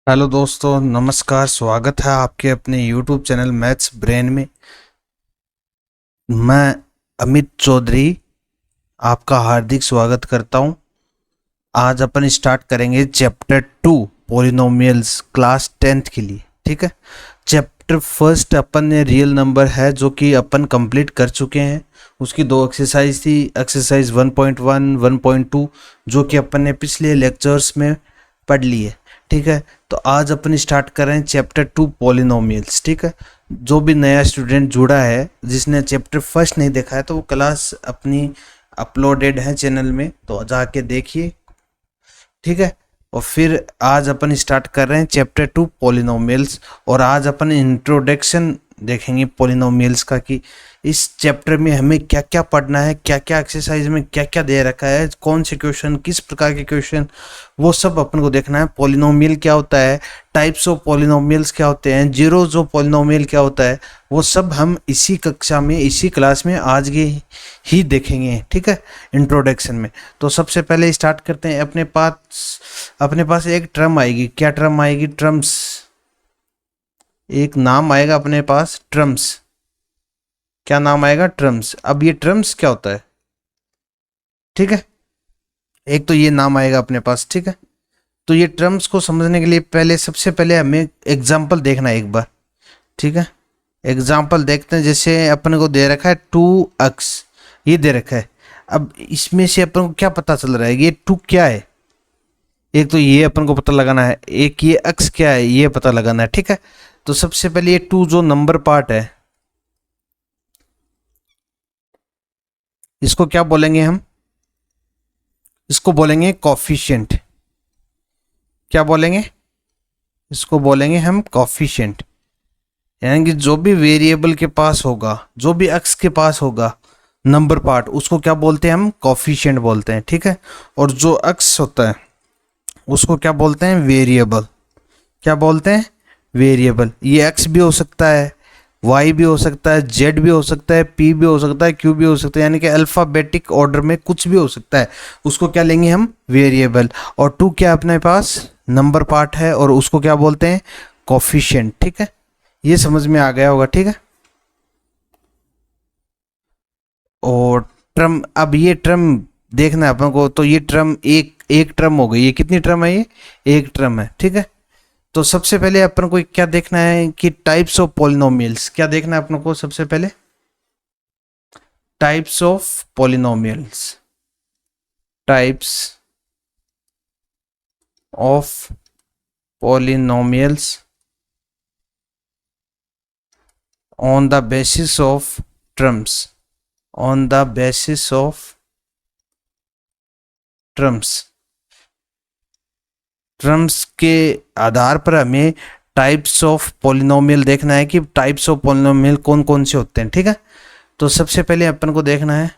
Hello दोस्तों, नमस्कार। स्वागत है आपके अपने यूट्यूब चैनल मैथ्स ब्रेन में। मैं अमित चौधरी आपका हार्दिक स्वागत करता हूं। आज अपन स्टार्ट करेंगे चैप्टर 2 पॉलिनोमियल्स क्लास 10th के लिए। ठीक है। चैप्टर फर्स्ट अपन ने रियल नंबर है जो कि अपन कंप्लीट कर चुके हैं। उसकी दो एक्सरसाइज थी, एक्सरसाइज 1.1 1.2, जो कि अपन ने पिछले लेक्चर्स में पढ़ ली है। ठीक है। तो आज अपन स्टार्ट कर रहे हैं चैप्टर 2 पॉलिनोमियल्स। ठीक है। जो भी नया स्टूडेंट जुड़ा है जिसने चैप्टर फर्स्ट नहीं देखा है तो वो क्लास अपनी अपलोडेड है चैनल में, तो जाके देखिए। ठीक है। और फिर आज अपन स्टार्ट कर रहे हैं चैप्टर 2 पॉलिनोमियल्स, और आज अपन इंट्रोडक्शन देखेंगे पॉलिनोमियल्स का कि इस चैप्टर में हमें क्या क्या पढ़ना है, क्या क्या एक्सरसाइज में क्या क्या दे रखा है, कौन से क्वेश्चन, किस प्रकार के क्वेश्चन, वो सब अपन को देखना है। पॉलिनोमियल क्या होता है, टाइप्स ऑफ पॉलिनोमियल्स क्या होते हैं, जीरोज ऑफ पॉलिनोमियल क्या होता है, वो सब हम इसी कक्षा में, इसी क्लास में आज के ही देखेंगे। ठीक है। इंट्रोडक्शन में तो सबसे पहले स्टार्ट करते हैं। अपने पास एक टर्म आएगी। क्या टर्म आएगी? ट्रम्स। एक नाम आएगा अपने पास, ट्रम्स। क्या नाम आएगा? ट्रम्स। अब ये ट्रम्स क्या होता है? ठीक है। एक तो ये नाम आएगा अपने पास। ठीक है। तो ये टर्म्स को समझने के लिए सबसे पहले हमें एग्जाम्पल देखना है एक बार। ठीक है। एग्जाम्पल देखते हैं। जैसे अपन को दे रखा है 2x, ये दे रखा है। अब इसमें से अपन को क्या पता चल रहा है? ये 2 क्या है? एक तो ये अपन को पता लगाना है, एक ये x क्या है ये पता लगाना है। ठीक है। तो सबसे पहले ये 2 जो नंबर पार्ट है, इसको क्या बोलेंगे हम? इसको बोलेंगे कॉफिशिएंट। क्या बोलेंगे? इसको बोलेंगे हम कॉफिशिएंट। यानी कि जो भी वेरिएबल के पास होगा, जो भी एक्स के पास होगा नंबर पार्ट, उसको क्या बोलते हैं? हम कॉफिशिएंट बोलते हैं। ठीक है। और जो एक्स होता है उसको क्या बोलते हैं? वेरिएबल। क्या बोलते हैं? वेरिएबल। ये एक्स भी हो सकता है, वाई भी हो सकता है, जेड भी हो सकता है, पी भी हो सकता है, क्यू भी हो सकता है, यानी कि अल्फ़ाबेटिक ऑर्डर में कुछ भी हो सकता है। उसको क्या लेंगे हम? वेरिएबल। और 2 क्या अपने पास? नंबर पार्ट है, और उसको क्या बोलते हैं? कॉफिशिएंट। ठीक है। ये समझ में आ गया होगा। ठीक है। और ट्रम, अब ये ट्रम देखना है अपन को। तो ये ट्रम एक एक ट्रम हो गई। ये कितनी ट्रम है? ये एक ट्रम है। ठीक है। तो सबसे पहले अपन को क्या देखना है कि टाइप्स ऑफ पॉलिनोमियल्स। क्या देखना है अपन को सबसे पहले? Types of polynomials. Types of polynomials on the basis of terms. On the basis of terms. Terms के आधार पर हमें टाइप्स ऑफ पॉलिनोमियल देखना है कि टाइप्स ऑफ पॉलिनोमियल कौन कौन से होते हैं। ठीक है। तो सबसे पहले अपन को देखना है,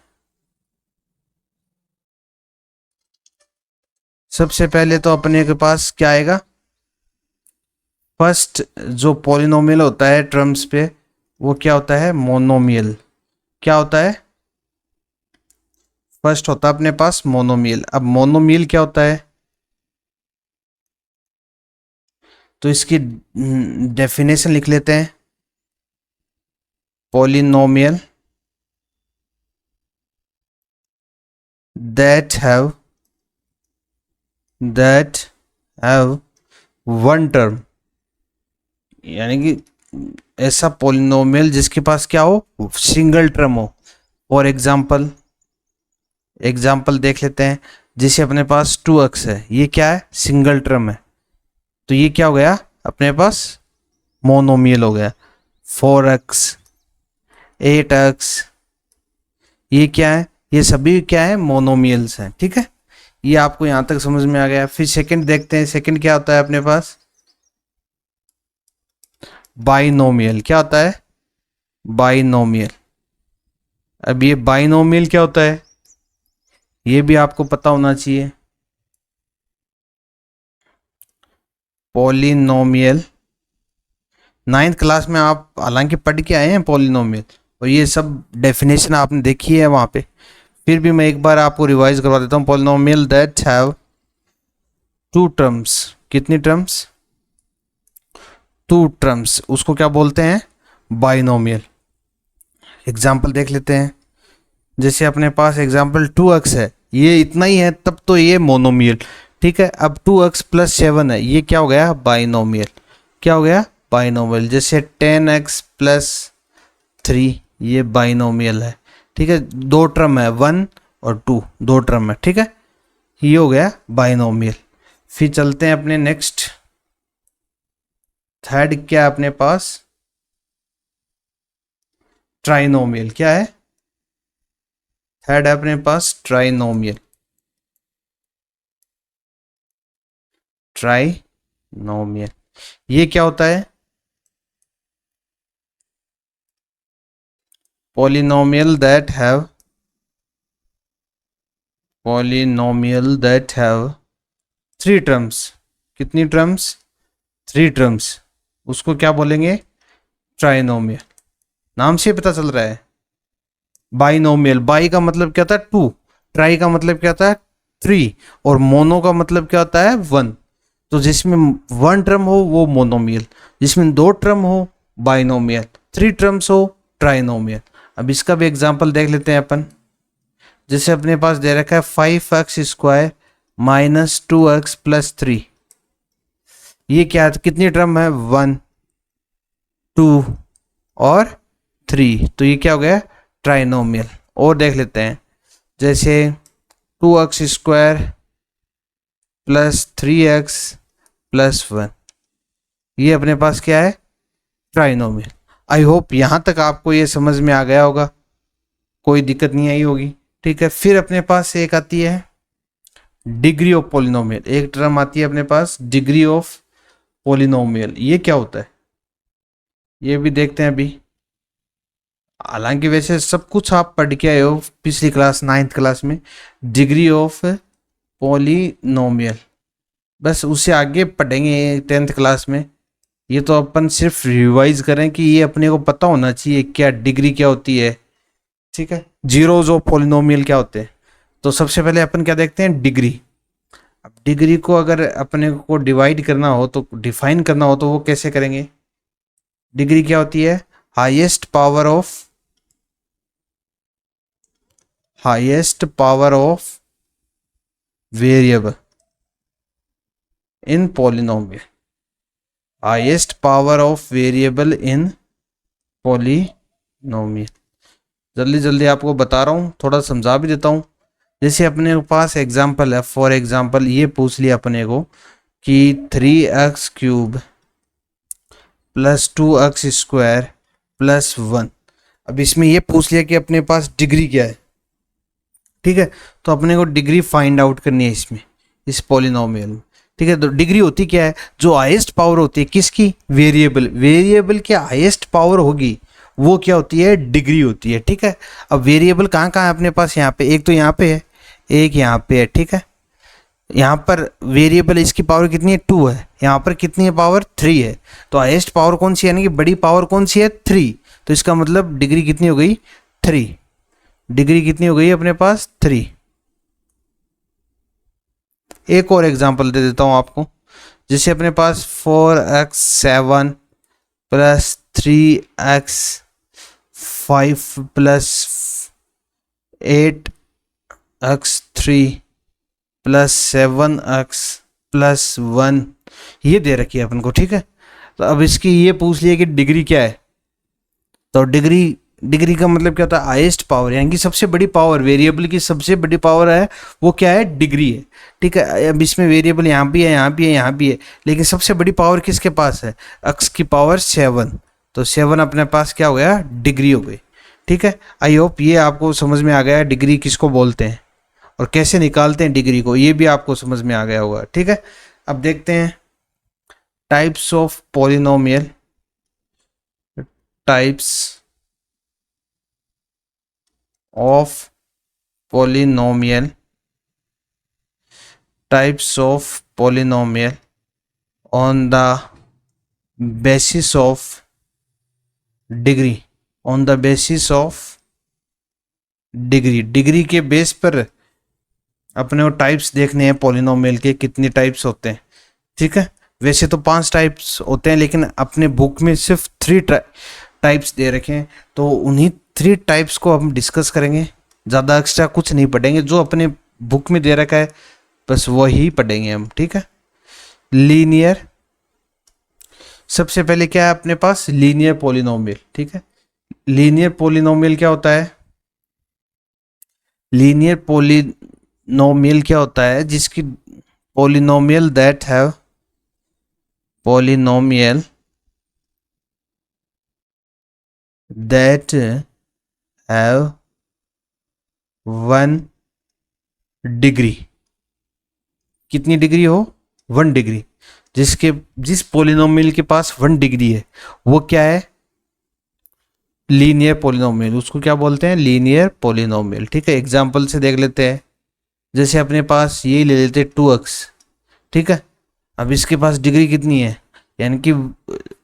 सबसे पहले तो अपने के पास क्या आएगा? फर्स्ट जो पॉलिनोमियल होता है टर्म्स पे, वो क्या होता है? मोनोमियल। क्या होता है? फर्स्ट होता है अपने पास मोनोमियल। अब मोनोमियल क्या होता है? तो इसकी डेफिनेशन लिख लेते हैं। Polynomial that have that have one term, यानी कि ऐसा पॉलिनोमियल जिसके पास क्या हो? सिंगल टर्म हो। फॉर एग्जाम्पल, एग्जाम्पल देख लेते हैं। जैसे अपने पास 2x है, ये क्या है? सिंगल टर्म है। तो ये क्या हो गया अपने पास? मोनोमियल हो गया। 4x, 8x, ये क्या है? ये सभी क्या है? मोनोमियल्स हैं। ठीक है। ये आपको यहां तक समझ में आ गया। फिर सेकंड देखते हैं। सेकंड क्या होता है अपने पास? बाइनोमियल। क्या होता है? बाइनोमियल। अब ये बाइनोमियल क्या होता है ये भी आपको पता होना चाहिए। पॉलिनोमियल, नाइन्थ क्लास में आप हालांकि पढ़ के आए हैं पॉलिनोमियल, और ये सब डेफिनेशन आपने देखी है वहाँ पे। फिर भी मैं एक बार आपको रिवाइज करवा देता हूँ। Polynomial that have 2 terms. कितनी टर्म्स? टू टर्म्स, उसको क्या बोलते हैं, बाइनोमियल। एग्जाम्पल देख लेते हैं। जैसे अपने पास एग्जाम्पल 2x है, ये इतना ही है तब तो ये मोनोमियल, ठीक है। अब 2x प्लस 7 है, ये क्या हो गया, बाइनोमियल। क्या हो गया, बाइनोमियल। जैसे 10x प्लस 3, ये बाइनोमियल है, ठीक है। दो टर्म है, 1 और 2, दो टर्म है, ठीक है। ये हो गया बाइनोमियल। फिर चलते हैं अपने नेक्स्ट, थर्ड क्या है अपने पास, ट्राइनोमियल। क्या है, थर्ड है अपने पास ट्राइनोमियल। ट्राइनोमियल ये क्या होता है, polynomial that have three terms. कितनी टर्म्स, थ्री टर्म्स, उसको क्या बोलेंगे, ट्राइनोमियल। नाम से पता चल रहा है। बाइनोमियल, बाई का मतलब क्या था, टू, ट्राई का मतलब क्या था, थ्री, और मोनो का मतलब क्या होता है, वन। तो जिसमें वन टर्म हो वो मोनोमियल, जिसमें दो टर्म हो बाइनोमियल, थ्री टर्म्स हो ट्राइनोमियल। अब इसका भी एग्जांपल देख लेते हैं अपन। जैसे अपने पास दे रखा है 5x² माइनस 2x प्लस 3, ये क्या है, कितनी टर्म है, 1 2 और 3, तो ये क्या हो गया, ट्राइनोमियल। और देख लेते हैं, जैसे 2x² प्लस 3x प्लस 1, ये अपने पास क्या है, ट्राइनोमियल। आई होप यहाँ तक आपको ये समझ में आ गया होगा, कोई दिक्कत नहीं आई होगी, ठीक है। फिर अपने पास एक आती है डिग्री ऑफ पॉलिनोमियल, एक टर्म आती है अपने पास डिग्री ऑफ पॉलिनोमियल। ये क्या होता है, ये भी देखते हैं अभी। हालांकि वैसे सब कुछ आप पढ़ के आए हो पिछली क्लास, 9th क्लास में, डिग्री ऑफ पॉलिनोमियल, बस उससे आगे पढ़ेंगे 10th क्लास में। ये तो अपन सिर्फ रिवाइज करें कि ये अपने को पता होना चाहिए क्या डिग्री क्या होती है, ठीक है। जीरोज ऑफ पॉलिनोमियल क्या होते हैं, तो सबसे पहले अपन क्या देखते हैं, डिग्री। अब डिग्री को अगर अपने को डिवाइड करना हो तो, डिफाइन करना हो तो वो कैसे करेंगे। डिग्री क्या होती है, highest power of variable in polynomial, highest power of variable in polynomial. जल्दी जल्दी आपको बता रहा हूँ, थोड़ा समझा भी देता हूँ। जैसे अपने पास एग्जाम्पल है, फॉर एग्जाम्पल ये पूछ लिया अपने को कि 3x³ प्लस 2x² प्लस 1। अब इसमें ये पूछ लिया कि अपने पास डिग्री क्या है, ठीक है। तो अपने को डिग्री फाइंड आउट करनी है इसमें, इस पॉलिनोमियल में, ठीक है। तो डिग्री होती क्या है, जो हाईएस्ट पावर होती है किसकी, वेरिएबल, वेरिएबल की हाईएस्ट पावर होगी वो क्या होती है, डिग्री होती है, ठीक है। अब वेरिएबल कहाँ कहाँ है अपने पास, यहाँ पे एक तो यहाँ पे है, एक यहाँ पे है, ठीक है। यहाँ पर वेरिएबल इसकी पावर कितनी है, 2 है, यहाँ पर कितनी है, पावर 3 है। तो हाईएस्ट पावर कौन सी है, यानी कि बड़ी पावर कौन सी है, 3। तो इसका मतलब डिग्री कितनी हो गई, 3। डिग्री कितनी हो गई अपने पास, 3। एक और एग्जांपल दे देता हूँ आपको। जैसे अपने पास 4x7 plus 3x5 plus 8x3 plus 7x plus 1 ये दे रखी है अपन को, ठीक है। तो अब इसकी ये पूछ लिया कि डिग्री क्या है, तो डिग्री का मतलब क्या होता है, हाईएस्ट पावर, यानी कि सबसे बड़ी पावर, वेरिएबल की सबसे बड़ी पावर है वो क्या है, डिग्री है, ठीक है। अब इसमें वेरिएबल यहाँ भी है, यहाँ भी है, यहाँ भी है, लेकिन सबसे बड़ी पावर किसके पास है, x की पावर 7। तो 7 अपने पास क्या हो गया, डिग्री हो गई, ठीक है। आई होप ये आपको समझ में आ गया डिग्री किसको बोलते हैं और कैसे निकालते हैं डिग्री को, ये भी आपको समझ में आ गया होगा, ठीक है। अब देखते हैं types of polynomial, types of polynomial, types of polynomial on the basis of degree, on the basis of degree, degree के बेस पर अपने को टाइप्स देखने हैं पॉलिनोमियल के, कितने टाइप्स होते हैं, ठीक है। वैसे तो 5 टाइप्स होते हैं, लेकिन अपने बुक में सिर्फ 3 टाइप्स दे रखे हैं, तो उन्हीं 3 टाइप्स को हम डिस्कस करेंगे। ज़्यादा एक्स्ट्रा कुछ नहीं पढ़ेंगे, जो अपने बुक में दे रखा है बस वही पढ़ेंगे हम, ठीक है। लीनियर, सबसे पहले क्या है अपने पास, लीनियर पोलिनोमियल, ठीक है। लीनियर पोलिनोमियल क्या होता है? लीनियर पोलिनोमियल क्या होता है? जिसकी polynomial that have polynomial that have 1 degree. कितनी डिग्री हो? 1 डिग्री। जिस पोलिनोमियल के पास 1 डिग्री है वो क्या है? Linear polynomial. उसको क्या बोलते हैं? लीनियर पोलिनोमियल, ठीक है। एग्जांपल से देख लेते हैं। जैसे अपने पास यही ले लेते हैं 2x, ठीक है। अब इसके पास डिग्री कितनी है, यानी कि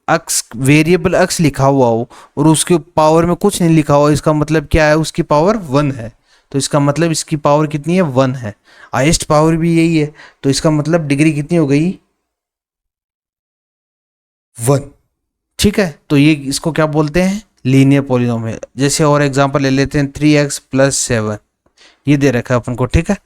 अक्स, वेरिएबल अक्स लिखा हुआ हो और उसके पावर में कुछ नहीं लिखा हुआ, इसका मतलब क्या है? उसकी पावर 1 है। तो इसका मतलब इसकी पावर कितनी है? 1 है। हाईएस्ट पावर भी यही है, तो इसका मतलब डिग्री कितनी हो गई? 1, ठीक है। तो ये इसको क्या बोलते हैं? Linear polynomial. जैसे और एग्जांपल ले लेते हैं 3x + 7, ये दे रखा है अपन को, ठीक है।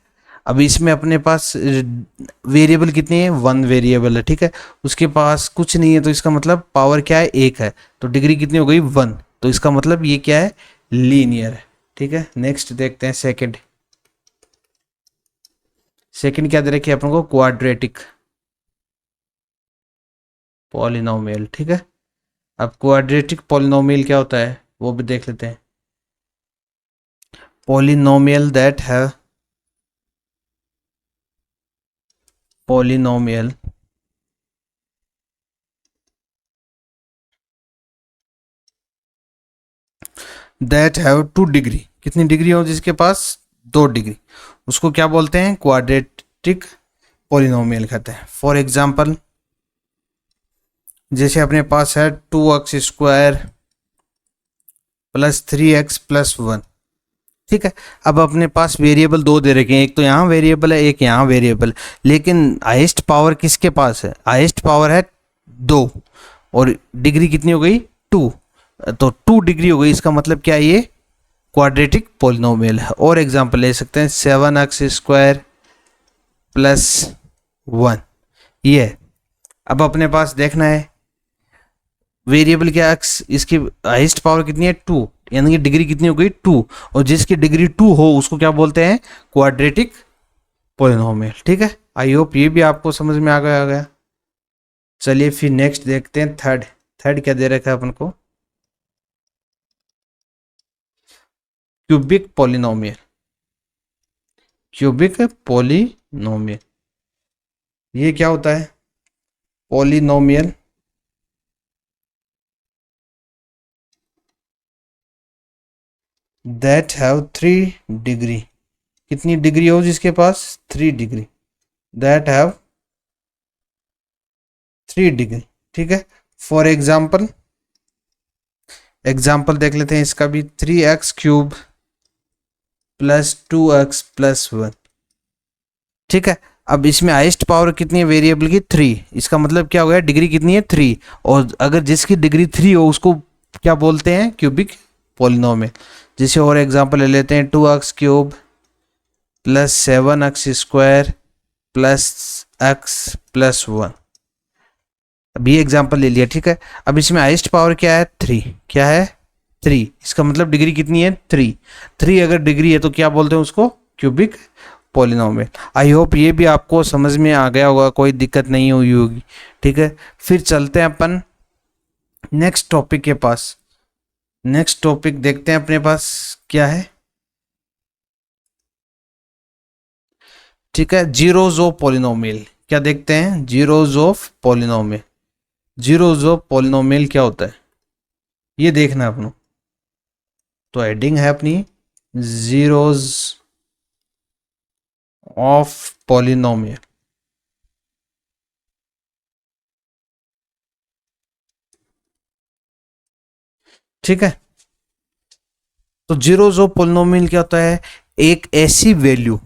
अब इसमें अपने पास वेरिएबल कितनी है? 1 वेरिएबल है, ठीक है। उसके पास कुछ नहीं है, तो इसका मतलब पावर क्या है? 1 है। तो डिग्री कितनी हो गई? 1। तो इसका मतलब ये क्या है? लीनियर है, ठीक है। नेक्स्ट देखते हैं सेकंड। सेकंड क्या दे रखी है अपन को? क्वाड्रेटिक पॉलिनोमियल, ठीक है। अब क्वाड्रेटिक पॉलिनोमियल क्या होता है वो भी देख लेते हैं। Polynomial that have polynomial that have 2 degree. कितनी डिग्री हो? जिसके पास 2 डिग्री, उसको क्या बोलते हैं? क्वाड्रेटिक पॉलिनोमियल कहते हैं। फॉर एग्जांपल, जैसे अपने पास है 2x² + 3x + 1, ठीक है। अब अपने पास वेरिएबल 2 दे रखे हैं, एक तो यहाँ वेरिएबल है, एक यहाँ वेरिएबल, लेकिन हाईएस्ट पावर किसके पास है? हाईएस्ट पावर है 2 और डिग्री कितनी हो गई? 2। तो 2 डिग्री हो गई, इसका मतलब क्या है? ये क्वाड्रेटिक पॉलिनोमियल है। और एग्जांपल ले सकते हैं 7x² + 1, ये। अब अपने पास देखना है वेरिएबल क्या x, इसकी हाईएस्ट पावर कितनी है? 2, यानी कि डिग्री कितनी हो गई? 2। और जिसकी डिग्री 2 हो उसको क्या बोलते हैं? क्वाड्रेटिक पॉलिनोमियल, ठीक है। आई होप ये भी आपको समझ में आ गया। चलिए फिर नेक्स्ट देखते हैं थर्ड। थर्ड क्या दे रखा है अपन को? Cubic polynomial. क्यूबिक पॉलिनोमियल ये क्या होता है? Polynomial that have 3 degree. कितनी डिग्री हो जिसके पास? 3 डिग्री। दैट हैव 3 डिग्री, ठीक है। फॉर एग्जाम्पल, एग्जाम्पल देख लेते हैं इसका भी। 3x³ + 2x + 1, ठीक है। अब इसमें हाईएस्ट पावर कितनी है वेरिएबल की? 3। इसका मतलब क्या हो गया? डिग्री कितनी है? 3। और अगर जिसकी डिग्री 3 हो उसको क्या बोलते हैं? Cubic polynomial. जैसे और एग्जांपल ले लेते हैं 2x³ + 7x² + x + 1। अब ये एग्जांपल ले लिया, ठीक है। अब इसमें हाईएस्ट पावर क्या है? 3। क्या है? 3। इसका मतलब डिग्री कितनी है? 3। 3 अगर डिग्री है तो क्या बोलते हैं उसको? Cubic polynomial. आई होप ये भी आपको समझ में आ गया होगा, कोई दिक्कत नहीं हुई होगी, ठीक है। फिर चलते हैं अपन नेक्स्ट टॉपिक के पास। नेक्स्ट टॉपिक देखते हैं अपने पास क्या है, ठीक है। Zeros of polynomial. क्या देखते हैं? Zeros of polynomial. Zeros of polynomial क्या होता है ये देखना है अपनों। तो हेडिंग है अपनी जीरोज ऑफ पॉलिनोमियल, ठीक है। तो जीरोज ऑफ पॉलिनोमियल क्या होता है? एक ऐसी वैल्यू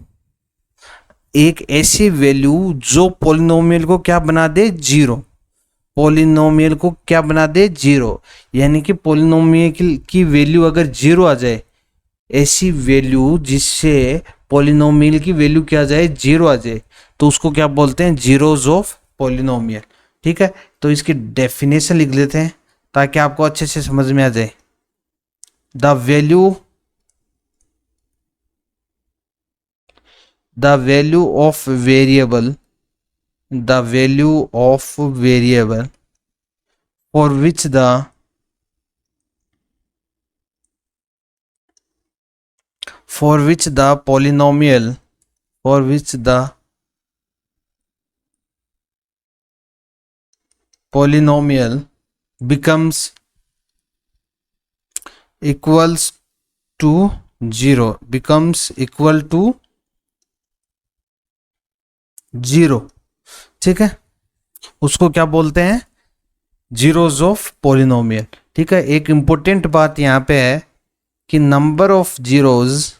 एक ऐसी वैल्यू जो पॉलिनोमियल को क्या बना दे, जीरो, पॉलिनोमियल को क्या बना दे, जीरो, यानी कि पॉलिनोमियल की वैल्यू अगर जीरो आ जाए, ऐसी वैल्यू जिससे पॉलिनोमियल की वैल्यू क्या आ जाए, जीरो आ जाए, तो उसको क्या बोलते हैं, जीरोज ऑफ पॉलिनोमियल। ठीक है, तो इसकी डेफिनेशन लिख लेते हैं ताकि आपको अच्छे से समझ में आ जाए। The value of variable, the value of variable for which the polynomial for which the polynomial becomes equals to zero, becomes equal to zero. ठीक है, उसको क्या बोलते हैं, जीरोज ऑफ पॉलिनोमियल। ठीक है, एक इंपॉर्टेंट बात यहाँ पे है कि number of zeros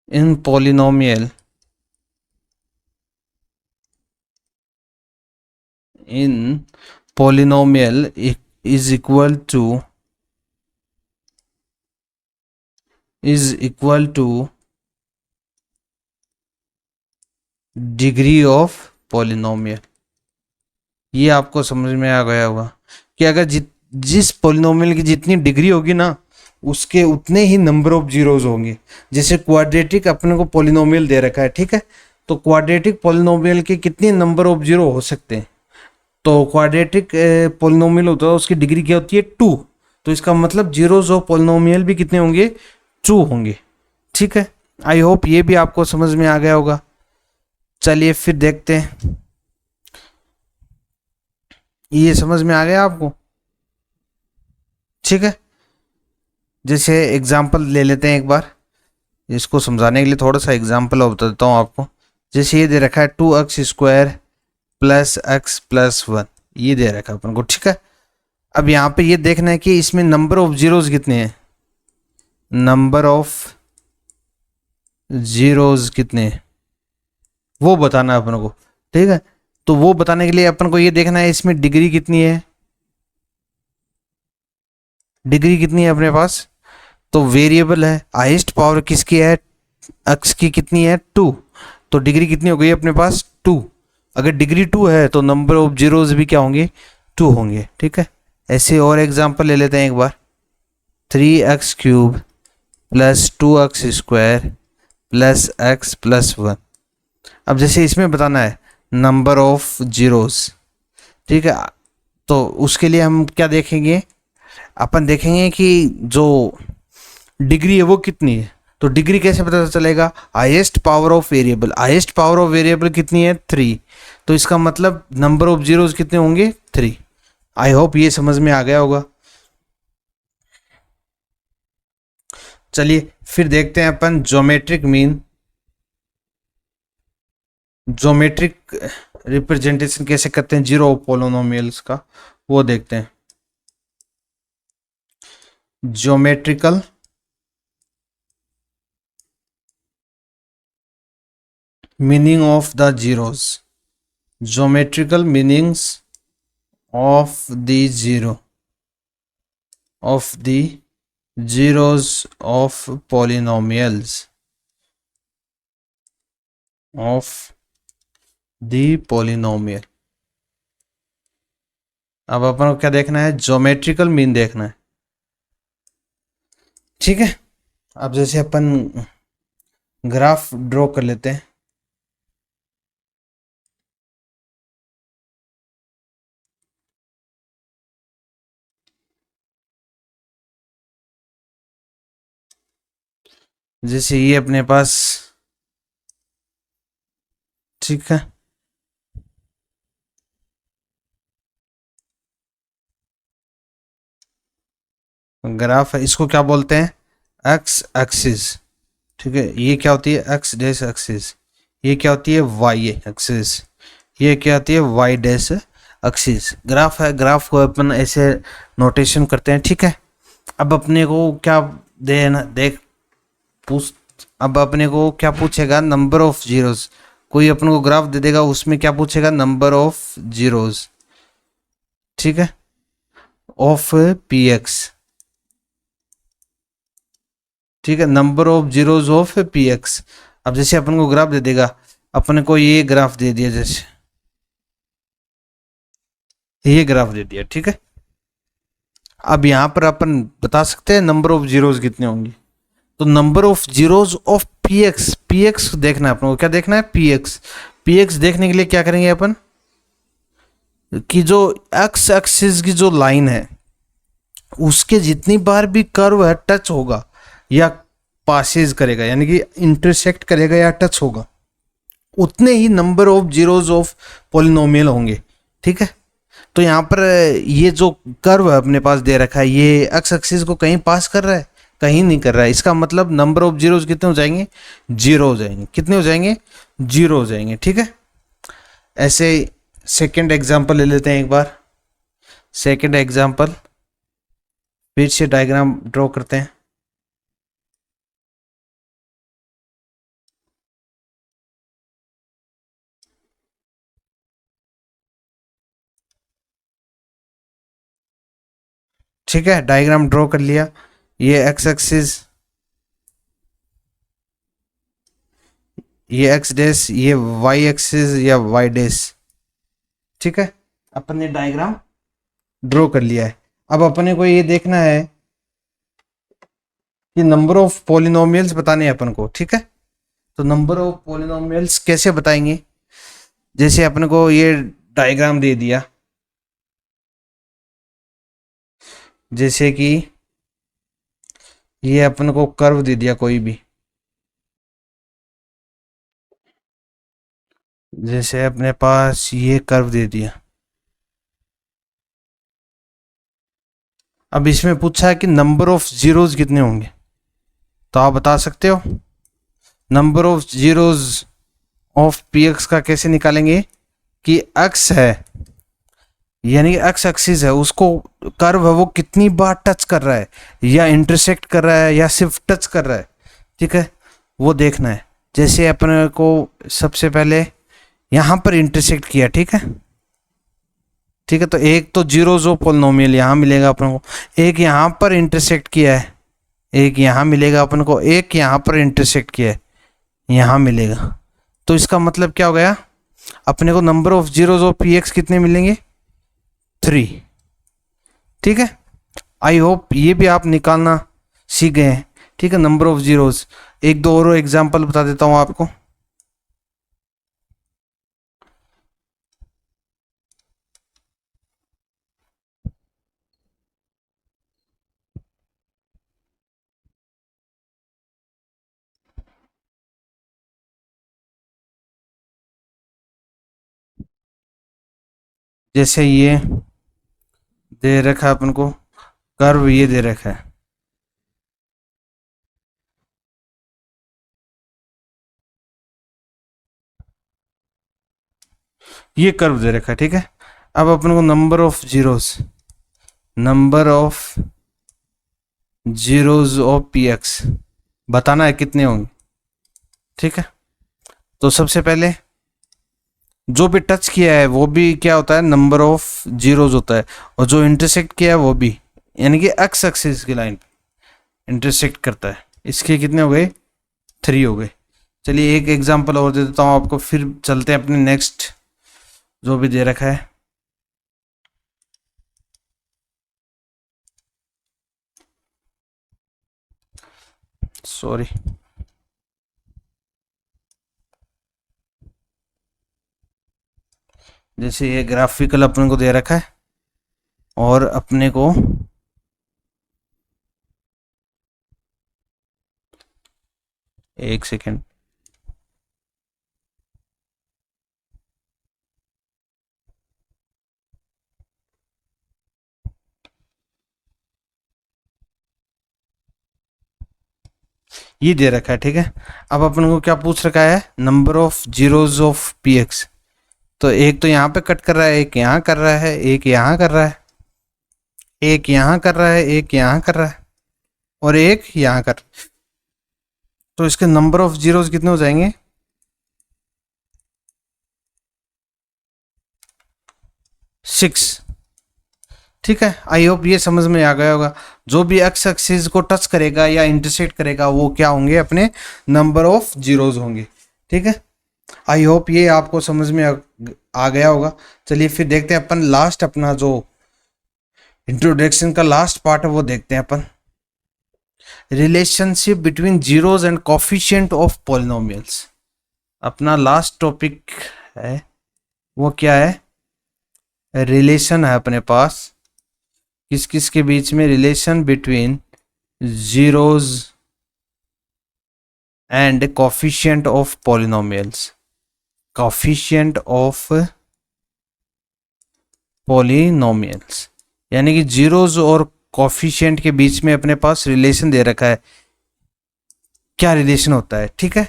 in polynomial is equal to degree of polynomial. ये आपको समझ में आ गया होगा कि अगर जिस पॉलिनोमियल की जितनी डिग्री होगी ना, उसके उतने ही नंबर ऑफ जीरोज होंगे। जैसे क्वाड्रेटिक अपने को पॉलिनोमियल दे रखा है, ठीक है, तो क्वाड्रेटिक पॉलिनोमियल के कितने नंबर ऑफ जीरो हो सकते हैं, तो क्वाड्रेटिक पॉलिनोमियल होता है उसकी डिग्री क्या होती है, 2, तो इसका मतलब जीरोज ऑफ पॉलिनोमियल भी कितने होंगे, 2 होंगे। ठीक है, आई होप ये भी आपको समझ में आ गया होगा। चलिए फिर देखते हैं, ये समझ में आ गया आपको। ठीक है, जैसे एग्जाम्पल ले लेते हैं एक बार, इसको समझाने के लिए थोड़ा सा एग्जाम्पल बता देता हूँ आपको। जैसे ये दे रखा है 2x² + x + 1, ये दे रखा है अपन को। ठीक है, अब यहाँ पे ये देखना है कि इसमें नंबर ऑफ जीरोज कितने हैं, नंबर ऑफ जीरोज कितने हैं वो बताना है अपन को। ठीक है, तो वो बताने के लिए अपन को ये देखना है इसमें डिग्री कितनी है, डिग्री कितनी है अपने पास, तो वेरिएबल है, हाईएस्ट पावर किसकी है, x की कितनी है, 2, तो डिग्री कितनी हो गई अपने पास, 2। अगर डिग्री 2 है तो नंबर ऑफ जीरोज भी क्या होंगे, 2 होंगे। ठीक है, ऐसे और एग्जांपल ले लेते हैं एक बार, 3x³ + 2x² + x + 1। अब जैसे इसमें बताना है नंबर ऑफ जीरोज, ठीक है, तो उसके लिए हम क्या देखेंगे, अपन देखेंगे कि जो डिग्री है वो कितनी है। तो डिग्री कैसे पता चलेगा, highest power of variable, highest power of variable कितनी है, 3, तो इसका मतलब नंबर ऑफ जीरोज कितने होंगे, 3। आई होप ये समझ में आ गया होगा। चलिए फिर देखते हैं अपन ज्योमेट्रिक मीन, ज्योमेट्रिक रिप्रेजेंटेशन कैसे करते हैं जीरो पॉलिनोमियल्स का, वो देखते हैं। Geometrical meaning of the zeros, geometrical meanings of the zeros of polynomials of the polynomial. अब अपन को क्या देखना है, ज्योमेट्रिकल मीन देखना है। ठीक है, अब जैसे अपन ग्राफ ड्रॉ कर लेते हैं, जैसे ये अपने पास, ठीक है, ग्राफ है, इसको क्या बोलते हैं, एक्स एक्सिस। ठीक है, ये क्या होती है, एक्स डैश एक्सिस, ये क्या होती है, वाई एक्सिस, ये क्या होती है, वाई डैश एक्सिस। ग्राफ है, ग्राफ को अपन ऐसे नोटेशन करते हैं। ठीक है, अब अपने को क्या देना, देख पूछ, अब अपने को क्या पूछेगा, नंबर ऑफ जीरोस। कोई अपने को ग्राफ दे देगा, उसमें क्या पूछेगा, नंबर ऑफ जीरोस, ठीक है, ऑफ पी एक्स, ठीक है, number of zeros of P x. अब जैसे अपन को ग्राफ दे देगा, अपने को ये ग्राफ दे दिया, जैसे ये ग्राफ दे दिया, ठीक है। अब यहाँ पर अपन बता सकते हैं नंबर ऑफ जीरोस कितने होंगे। तो number of zeros of P x, P x देखना है अपन को, क्या देखना है, पी एक्स। पी एक्स देखने के लिए क्या करेंगे अपन, कि जो एक्स एक्सिस की जो लाइन है उसके जितनी बार भी कर्व है टच होगा या पासेज करेगा, यानी कि इंटरसेक्ट करेगा या टच होगा, उतने ही number of zeros of polynomial होंगे, ठीक है। तो यहाँ पर ये जो कर्व है अपने पास दे रखा है, ये एक्स एक्सिस को कहीं पास कर रहा है, कहीं नहीं कर रहा है। इसका मतलब नंबर ऑफ जीरोस कितने हो जाएंगे, जीरो हो जाएंगे। कितने हो जाएंगे, जीरो हो जाएंगे, ठीक है। ऐसे सेकंड एग्जांपल ले लेते हैं एक बार। सेकंड एग्जांपल, फिर से डायग्राम ड्रॉ करते हैं। ठीक है, डायग्राम ड्रॉ कर लिया। ये एक्स एक्सिस, ये एक्स डैश, ये वाई एक्सिस या वाई डैश, ठीक है। अपन ने डायग्राम ड्रॉ कर लिया है। अब अपने को ये देखना है कि नंबर ऑफ पॉलिनोमियल्स बताने हैं अपन को, ठीक है। तो नंबर ऑफ पॉलिनोमियल्स कैसे बताएंगे, जैसे अपने को ये डायग्राम दे दिया, जैसे कि ये अपन को कर्व दे दिया कोई भी, जैसे अपने पास ये कर्व दे दिया। अब इसमें पूछा है कि नंबर ऑफ जीरोस कितने होंगे, तो आप बता सकते हो number of zeros of P x का कैसे निकालेंगे, कि एक्स है, यानी कि एक्स एक्सिस है, उसको कर्व है वो कितनी बार टच कर रहा है, या इंटरसेक्ट कर रहा है या सिर्फ टच कर रहा है, ठीक है, वो देखना है। जैसे अपने को सबसे पहले यहाँ पर इंटरसेक्ट किया, ठीक है, ठीक है। तो एक तो जीरो जो पोलिनोमियल यहाँ मिलेगा अपन को, एक यहाँ पर इंटरसेक्ट किया है, एक यहाँ मिलेगा अपन को, एक यहाँ पर इंटरसेक्ट किया है, यहाँ मिलेगा। तो इसका मतलब क्या हो गया, अपने को number of zeros of P x कितने मिलेंगे, 3, ठीक है। आई होप ये भी आप निकालना सीख गए हैं, ठीक है, नंबर ऑफ जीरोस। एक दो और एग्जांपल बता देता हूँ आपको। जैसे ये दे रखा है अपन को कर्व, ये दे रखा है, ये कर्व दे रखा है, ठीक है। अब अपन को number of zeros, number of zeros of P x बताना है कितने होंगे, ठीक है। तो सबसे पहले जो भी टच किया है वो भी क्या होता है, नंबर ऑफ जीरोस होता है, और जो इंटरसेक्ट किया है वो भी, यानी कि एक्स एक्सिस की लाइन पे इंटरसेक्ट करता है। इसके कितने हो गए, 3 हो गए। चलिए एक एग्जांपल और दे देता हूँ आपको, फिर चलते हैं अपने नेक्स्ट जो भी दे रखा है। सॉरी, जैसे ये ग्राफिकल अपने को दे रखा है, और अपने को एक सेकेंड, ये दे रखा है, ठीक है। अब अपन को क्या पूछ रखा है, number of zeros of P x. तो एक तो यहाँ पे कट कर रहा है, एक यहाँ कर रहा है, एक यहाँ कर रहा है, एक यहाँ कर रहा है, एक यहाँ कर रहा है, और एक यहाँ कर, तो इसके नंबर ऑफ जीरोस कितने हो जाएंगे? 6। ठीक है, आई होप ये समझ में आ गया होगा। जो भी एक्स एक्सिस को टच करेगा या इंटरसेक्ट करेगा वो क्या होंगे? अपने नंबर ऑफ जीरोस होंगे। ठीक है, आई होप ये आपको समझ में आ गया होगा। चलिए फिर देखते हैं अपन लास्ट, अपना जो इंट्रोडक्शन का लास्ट पार्ट है वो देखते हैं अपन। Relationship between zeros and coefficient of polynomials अपना लास्ट टॉपिक है। वो क्या है? रिलेशन है अपने पास किस किस के बीच में? Relation between zeros and coefficient of polynomials. Coefficient of polynomials यानी कि जीरोस और कोफिशिएंट के बीच में अपने पास रिलेशन दे रखा है। क्या रिलेशन होता है? ठीक है,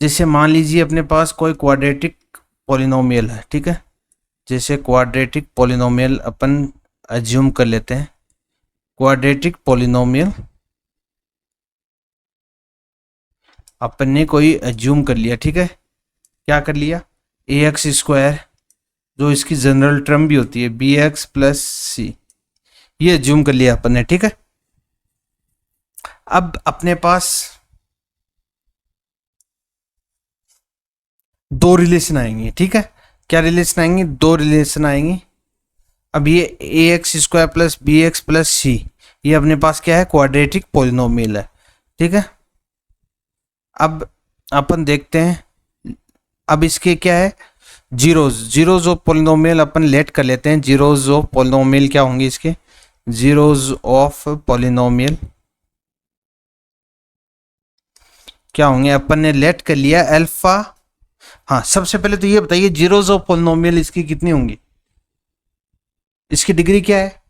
जैसे मान लीजिए अपने पास कोई क्वाड्रेटिक पॉलिनोमियल है। ठीक है, जैसे क्वाड्रेटिक पॉलिनोमियल अपन अज्यूम कर लेते हैं। क्वाड्रेटिक पॉलिनोमियल अपन ने कोई अज्यूम कर लिया। ठीक है, क्या कर लिया? ए एक्स स्क्वायर, जो इसकी जनरल टर्म भी होती है, बी एक्स प्लस सी, ये अज्यूम कर लिया अपन ने। ठीक है, अब अपने पास दो रिलेशन आएंगे। ठीक है, क्या रिलेशन आएंगे? दो रिलेशन आएंगे। अब ये a x square plus b x plus c, ये अपने पास क्या है? क्वाड्रेटिक पॉलिनोमियल है। ठीक है, अब अपन देखते हैं, अब इसके क्या है? जीरोज ऑफ पॉलिनोमियल अपन लेट कर लेते हैं। जीरोज ऑफ पॉलिनोमियल क्या होंगे इसके? जीरोज ऑफ पॉलिनोमियल क्या होंगे? अपन ने लेट कर लिया अल्फा। हाँ, सबसे पहले तो ये बताइए जीरोज ऑफ पॉलिनोमियल इसकी कितनी होंगी? इसकी डिग्री क्या है?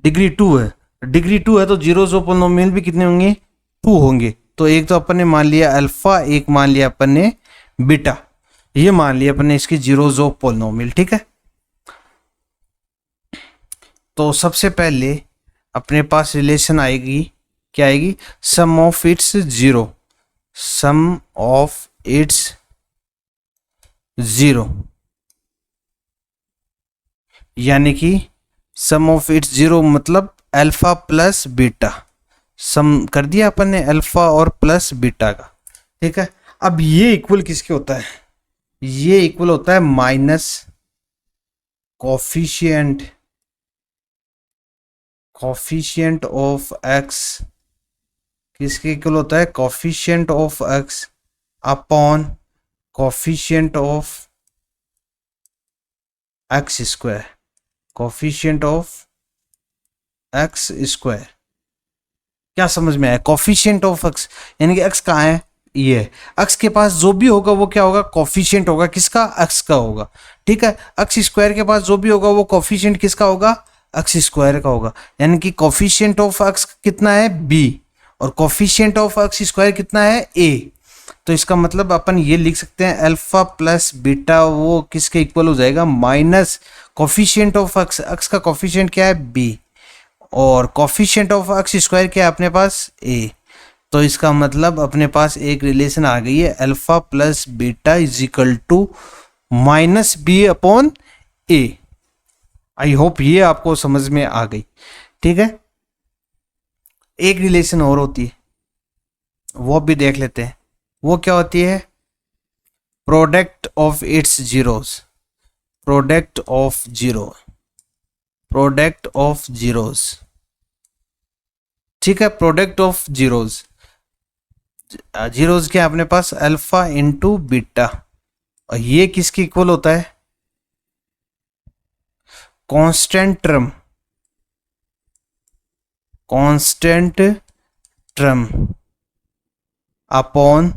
डिग्री 2 है। डिग्री 2 है तो जीरोज ऑफ पॉलिनोमियल भी कितने होंगे? 2 होंगे। तो एक तो अपन ने मान लिया अल्फा, एक मान लिया अपन ने बीटा, ये मान लिया अपन ने इसकी जीरोज ऑफ पॉलिनोमियल। ठीक है, तो सबसे पहले अपने पास रिलेशन आएगी, क्या आएगी? Sum of its zero, sum of its zero, यानी कि सम ऑफ इट्स जीरो मतलब अल्फा प्लस बीटा। सम कर दिया अपन ने अल्फा और प्लस बीटा का। ठीक है, अब ये इक्वल किसके होता है? ये इक्वल होता है माइनस कोफिशिएंट ऑफ एक्स। किसके इक्वल होता है? Coefficient of x upon coefficient of x square, coefficient of x square. क्या समझ में आया? कोफिशिएंट ऑफ एक्स यानी कि एक्स कहाँ है? ये एक्स के पास जो भी होगा वो क्या होगा? कोफिशिएंट होगा। किसका? एक्स का होगा। ठीक है, एक्स स्क्वायर के पास जो भी होगा वो कोफिशिएंट किसका होगा? एक्स स्क्वायर का होगा। यानी कि कोफिशिएंट ऑफ एक्स कितना है? बी, और कोफिशिएंट ऑफ एक्स स्क्वायर कितना है? ए। तो इसका मतलब अपन ये लिख सकते हैं अल्फा प्लस बीटा वो किसके इक्वल हो जाएगा? Minus coefficient of x, x का कोफिशिएंट क्या है? बी, और कोफिशिएंट ऑफ एक्स स्क्वायर क्या है अपने पास? ए। तो इसका मतलब अपने पास एक रिलेशन आ गई है, alpha plus beta is equal to minus B upon A. I hope ये आपको समझ में आ गई। ठीक है, एक रिलेशन और होती है, वो भी देख लेते हैं। वो क्या होती है? Product of its zeros, product of zero, product of zeros. ठीक है, प्रोडक्ट ऑफ जीरोस, जीरोस क्या अपने पास? अल्फा इंटू बीटा, और ये किसके इक्वल होता है? Constant term, constant term upon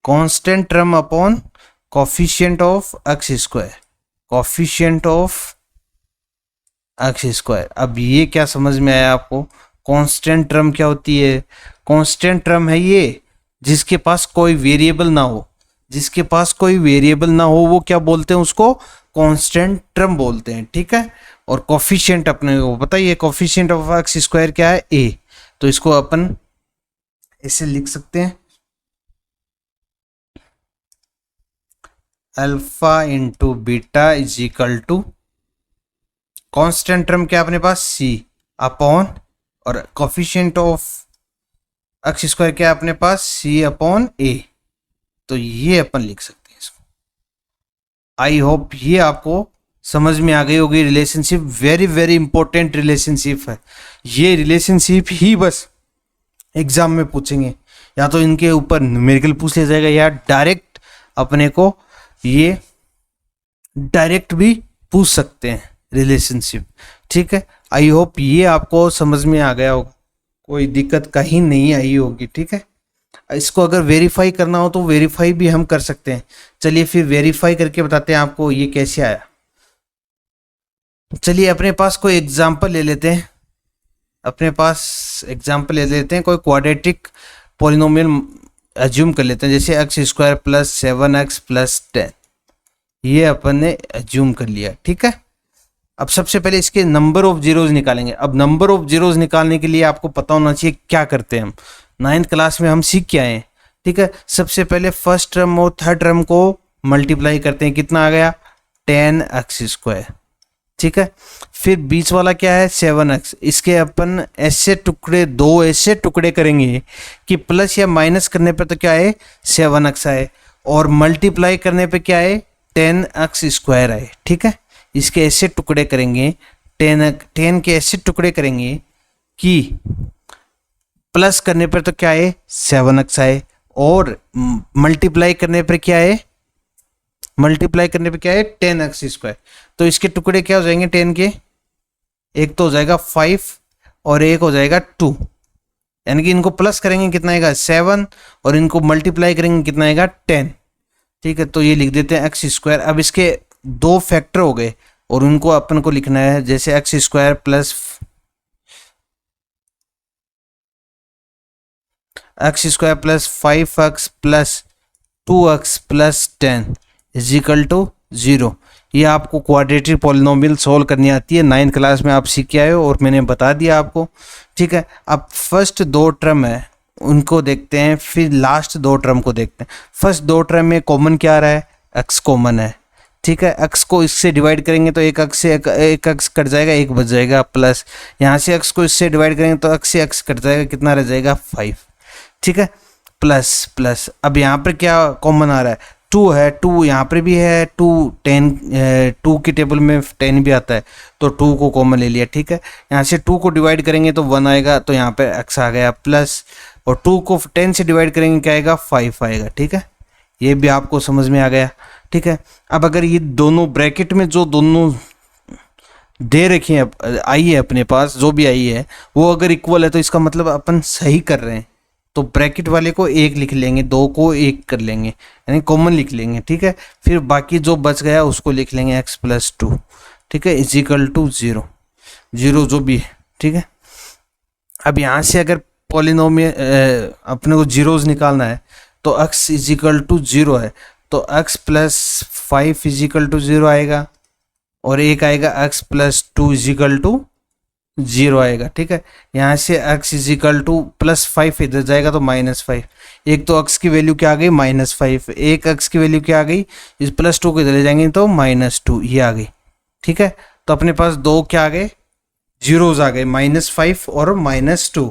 constant term upon coefficient of x square, coefficient of x square. अब ये क्या समझ में आया आपको? कांस्टेंट टर्म क्या होती है? कांस्टेंट टर्म है ये जिसके पास कोई वेरिएबल ना हो, जिसके पास कोई वेरिएबल ना हो वो क्या बोलते हैं? उसको कांस्टेंट टर्म बोलते हैं। ठीक है, और कोफिशिएंट अपने को पता ही है, कोफिशिएंट ऑफ एक्स स्क्वायर क्या है, ए। तो इसको अपन ऐसे लिख सकते हैं, alpha into beta is equal to constant term क्या अपने पास सी अपॉन, और कोफिशिएंट ऑफ एक्स स्क्वायर क्या अपने पास सी अपॉन ए। तो ये अपन लिख सकते हैं इसको। आई होप ये आपको समझ में आ गई होगी। Relationship very very important relationship है। ये रिलेशनशिप ही बस एग्जाम में पूछेंगे, या तो इनके ऊपर न्यूमेरिकल पूछ लिया जाएगा, या डायरेक्ट अपने को ये डायरेक्ट भी पूछ सकते हैं रिलेशनशिप। ठीक है, आई होप ये आपको समझ में आ गया होगा, कोई दिक्कत कहीं नहीं आई होगी। ठीक है, इसको अगर वेरीफाई करना हो तो वेरीफाई भी हम कर सकते हैं। चलिए फिर वेरीफाई करके बताते हैं आपको ये कैसे आया। चलिए अपने पास कोई एग्जाम्पल ले लेते हैं, अपने पास एग्जाम्पल ले लेते हैं, कोई क्वाड्रेटिक पॉलिनोमियल एज्यूम कर लेते हैं, जैसे x square plus 7x plus 10, ये अपन ने एज्यूम कर लिया। ठीक है, अब सबसे पहले इसके नंबर ऑफ जीरोज निकालेंगे। अब नंबर ऑफ जीरोज निकालने के लिए आपको पता होना चाहिए क्या करते हैं हम, 9th क्लास में हम सीख के आए हैं। ठीक है, सबसे पहले फर्स्ट टर्म और थर्ड टर्म को मल्टीप्लाई करते हैं, कितना आ गया 10x स्क्वायर। ठीक है, फिर बीच वाला क्या है 7x, इसके अपन ऐसे टुकड़े, दो ऐसे टुकड़े करेंगे कि प्लस या माइनस करने पर तो क्या है 7x आए, और मल्टीप्लाई करने पे क्या है 10x स्क्वायर आए। ठीक है, इसके ऐसे टुकड़े करेंगे, 10 के ऐसे टुकड़े करेंगे कि प्लस करने पर तो क्या है 7x आए, और मल्टीप्लाई करने पर क्या है, मल्टीप्लाई करने पे क्या है 10x स्क्वायर। तो इसके टुकड़े क्या हो जाएंगे 10 के, एक तो हो जाएगा 5 और एक हो जाएगा 2, यानी कि इनको प्लस करेंगे कितना आएगा 7 और इनको मल्टीप्लाई करेंगे कितना आएगा 10। ठीक है, तो ये लिख देते हैं एक्स स्क्वायर। अब इसके दो फैक्टर हो गए और उनको अपन को लिखना है, जैसे x square plus x square plus 5x plus 2x plus 10 is equal to 0। ये आपको क्वाड्रेटिक पॉलिनोमियल सोल्व करनी आती है, 9th क्लास में आप सीख के आए हो और मैंने बता दिया आपको। ठीक है, अब फर्स्ट दो टर्म है उनको देखते हैं, फिर लास्ट दो टर्म को देखते हैं। फर्स्ट दो टर्म में कॉमन क्या आ रहा है, x कॉमन है। ठीक है, x को इससे डिवाइड करेंगे तो एक x से एक x कट जाएगा, एक बच जाएगा, प्लस यहाँ से x को इससे डिवाइड करेंगे तो x से x कट जाएगा, कितना रह जाएगा 5। ठीक है, प्लस प्लस, अब यहाँ पर क्या कॉमन आ रहा है 2 है, 2 यहाँ पर भी है, 2 10 2 की टेबल में 10 भी आता है तो 2 को कॉमन ले लिया। ठीक है, यहाँ से 2 को डिवाइड करेंगे तो 1 आएगा, तो यहाँ पे x आ गया प्लस, और 2 को 10 से डिवाइड करेंगे क्या आएगा 5 आएगा। ठीक है, ये भी आपको समझ में आ गया। ठीक है, अब अगर ये दोनों ब्रैकेट में जो दोनों दे रखी है आई है अपने पास, जो भी आई है वो अगर इक्वल है तो इसका मतलब अपन सही कर रहे हैं, तो ब्रैकेट वाले को एक लिख लेंगे, दो को एक कर लेंगे, यानी कॉमन लिख लेंगे। ठीक है, फिर बाकी जो बच गया उसको लिख लेंगे x प्लस 2। ठीक है, इज इक्वल टू 0 0 जो भी है। ठीक है, अब यहाँ से अगर पॉलिनोमियल अपने को जीरोज निकालना है तो x इज इक्वल टू 0 है तो x plus 5 is equal to 0 आएगा, और एक आएगा x plus 2 is equal to 0 आएगा। ठीक है, यहाँ से x is equal to plus 5 इधर जाएगा तो -5, एक तो x की वैल्यू क्या आ गई -5, एक x की वैल्यू क्या आ गई, इस प्लस 2 को इधर ले जाएंगे तो -2 ये आ गई। ठीक है, तो अपने पास दो क्या आ गए जीरोज आ गए, -5 और -2।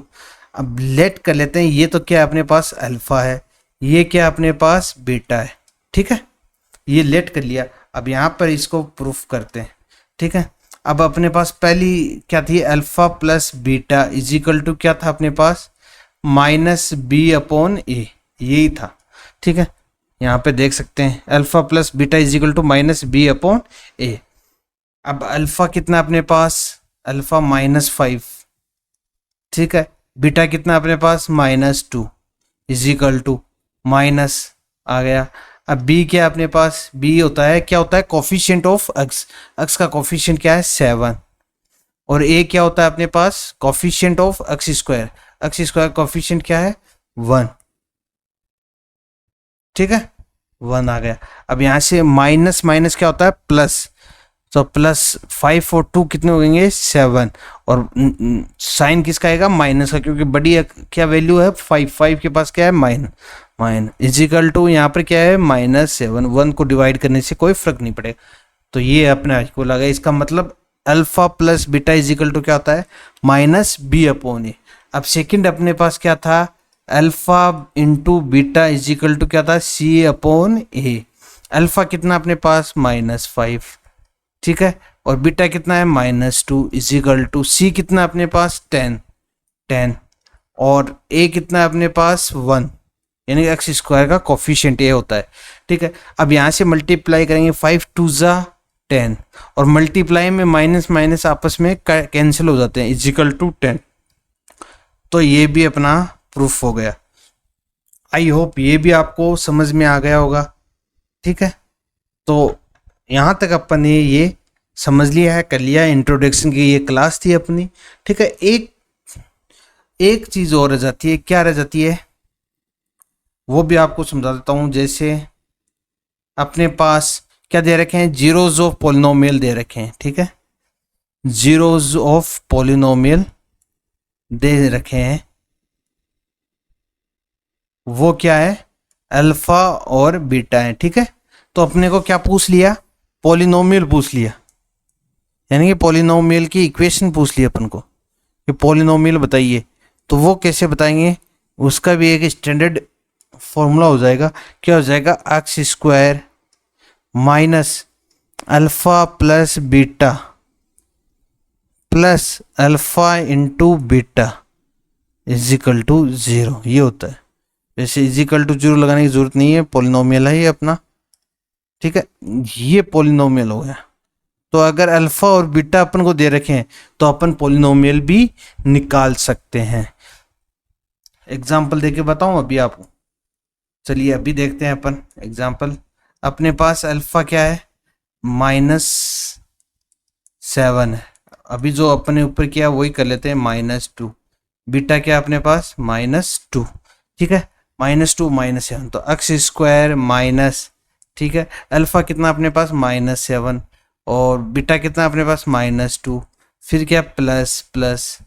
अब लेट कर लेते हैं, ये तो क्या अपने पास अल्फा है, ये क्या अपने पास बीटा है। ठीक है, ये लेट कर लिया। अब यहाँ पर इसको प्रूफ करते हैं। ठीक है, अब अपने पास पहली क्या थी alpha plus beta is equal to क्या था अपने पास -b अपॉन ए, यही था। ठीक है, यहाँ पे देख सकते हैं alpha plus beta is equal to -b upon a. अब अल्फा कितना अपने पास अल्फा -5, ठीक है, बीटा कितना अपने पास -2 इज इक्वल टू माइनस आ गया। अब बी क्या अपने पास, बी होता है क्या होता है कोफिशिएंट ऑफ एक्स, एक्स का कोफिशिएंट क्या है 7, और ए क्या होता है अपने पास coefficient of x square coefficient क्या है 1। ठीक है, 1 आ गया। अब यहाँ से माइनस माइनस क्या होता है प्लस, तो +5 और 2 कितने हो गएंगे 7, और साइन किसका आएगा माइनस का, क्योंकि बड़ी क्या वैल्यू है 5 के पास क्या है माइनस इजिकल टू यहाँ पर क्या है -7, 1 को डिवाइड करने से कोई फर्क नहीं पड़ेगा। तो ये अपने को लगा, इसका मतलब alpha plus beta is equal to क्या होता है -b/a। अब सेकंड अपने पास क्या था, alpha into beta is equal to क्या था c/a। अल्फा कितना अपने पास -5, ठीक है, और बीटा कितना है -2 इजिकल टू सी कितना अपने पास 10 और a कितना है अपने पास 1, यानी एक्स स्क्वायर का कोफिशिएंट ये होता है, ठीक है। अब यहाँ से मल्टीप्लाई करेंगे 5 2 ज़ा 10, और मल्टीप्लाई में माइनस माइनस आपस में कैंसिल हो जाते हैं इजिकल टू 10। तो ये भी अपना प्रूफ हो गया। आई होप ये भी आपको समझ में आ गया होगा, ठीक है। तो यहाँ तक अपन ने ये समझ लिया है, कर लिया, इंट्रोडक्शन की ये क्लास थी अपनी, ठीक है। एक चीज और रह जाती है, क्या रह जाती है वो भी आपको समझा देता हूँ। जैसे अपने पास क्या दे रखे हैं, जीरोज ऑफ पॉलिनोमियल दे रखे हैं, ठीक है, जीरोज ऑफ पॉलिनोमियल दे रखे हैं, वो क्या है अल्फा और बीटा है, ठीक है। तो अपने को क्या पूछ लिया, पॉलिनोमियल पूछ लिया, यानी कि पॉलिनोमियल की इक्वेशन पूछ ली अपन को कि पॉलिनोमियल बताइए। तो वो कैसे बताएंगे, उसका भी एक स्टैंडर्ड फॉर्मूला हो जाएगा, क्या हो जाएगा x square minus alpha plus beta plus alpha into beta is equal to 0, ये होता है। वैसे इजिकल टू 0 लगाने की जरूरत नहीं है, पॉलिनोमियल है ये अपना, ठीक है, ये पॉलिनोमियल हो गया। तो अगर अल्फा और बीटा अपन को दे रखे हैं तो अपन पॉलिनोमियल भी निकाल सकते हैं। एग्जाम्पल देके बताऊं अभी आपको, चलिए अभी देखते हैं अपन एग्जाम्पल। अपने पास अल्फा क्या है -7 है, अभी जो अपने ऊपर किया वही कर लेते हैं -2। बीटा क्या अपने पास -2, ठीक है, -2 -7, तो एक्स स्क्वायर माइनस, ठीक है, अल्फा कितना अपने पास -7 और बीटा कितना अपने पास -2, फिर क्या प्लस प्लस,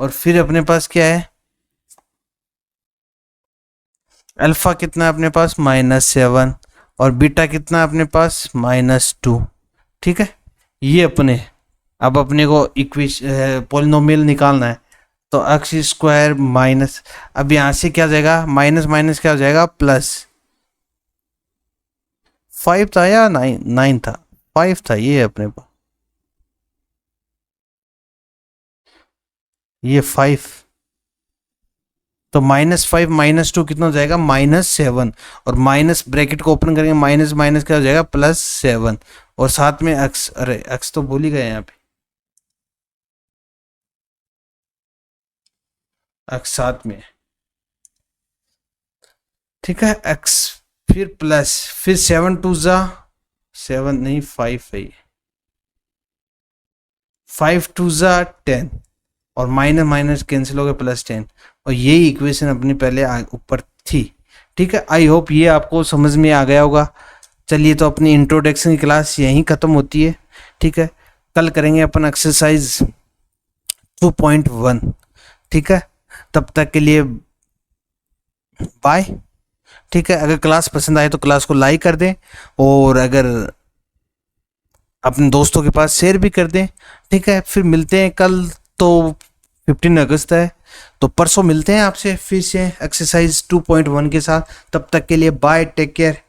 और फिर अपने पास क्या है अल्फा कितना अपने पास -7 और बीटा कितना अपने पास -2, ठीक है। ये अपने अब अपने को इक्वेशन पॉलिनोमियल निकालना है, तो एक्स स्क्वायर माइनस, अब यहाँ से क्या जाएगा माइनस माइनस क्या हो जाएगा +5 था या 9 था, 5 था, ये अपने पास ये 5, तो -5 -2 कितना हो जाएगा -7, और माइनस ब्रैकेट को ओपन करेंगे माइनस माइनस क्या हो जाएगा +7, और साथ में एक्स, अरे एक्स तो भूल ही गए यहाँ पे, एक्स साथ में, ठीक है, एक्स फिर प्लस, फिर 7 2 ज़ा 7 नहीं 5 है, 5 2 ज़ा 10, और माइनस माइनस कैंसिल हो गया +10, और यही इक्वेशन अपनी पहले ऊपर थी, ठीक है। आई होप ये आपको समझ में आ गया होगा। चलिए तो अपनी इंट्रोडक्शन की क्लास यहीं ख़त्म होती है, ठीक है। कल करेंगे अपन एक्सरसाइज 2.1, ठीक है। तब तक के लिए बाय, ठीक है। अगर क्लास पसंद आए तो क्लास को लाइक कर दें, और अगर अपने दोस्तों के पास शेयर भी कर दें, ठीक है। फिर मिलते हैं कल, तो 15 अगस्त है, तो परसों मिलते हैं आपसे फिर से एक्सरसाइज 2.1 के साथ। तब तक के लिए बाय, टेक केयर।